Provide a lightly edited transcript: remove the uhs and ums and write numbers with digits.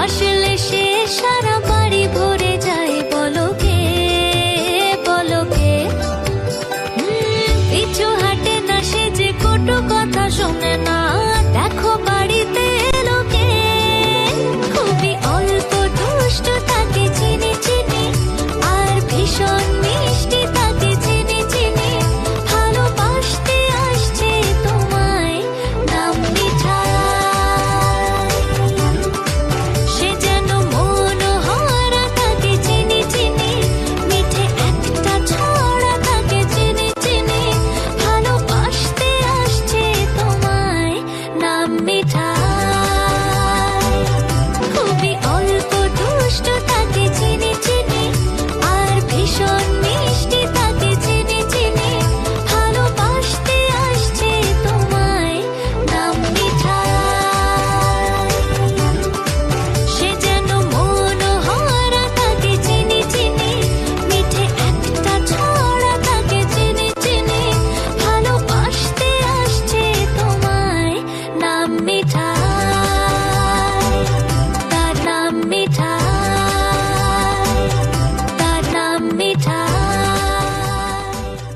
হাসলে সে সারা বাড়ি ভরে যায় বলকে বলকে। পিছু হাটে না সে যে কটু কথা শোনে না, দেখো বাড়িতে লোকে। খুবই অল্প দুষ্ট তাকে চিনি চিনি, আর ভীষণ মিষ্টি তাকে চিনি চিনি। ভালোবাসতে আসছে তোমায় নাম মিঠাই। সে যেন মনোহরা তাকে চিনি চিনি, মিঠে একটা ছড়া তাকে চিনি চিনি। ভালোবাসতে আসছে তোমায় নাম মিঠাই। খুবই অল্প দুষ্ট তাকে চিনি চিনি, আর ভীষণ মিষ্টি তাকে চিনি চিনি। ভালোবাসতে আসছে তোমায় নাম মিঠাই। সে যেন মনোহরা তাকে চিনি চিনি, মিঠে একটা ছড়া তাকে চিনি চিনি। ভালোবাসতে আসছে তোমায় নাম মিঠাই।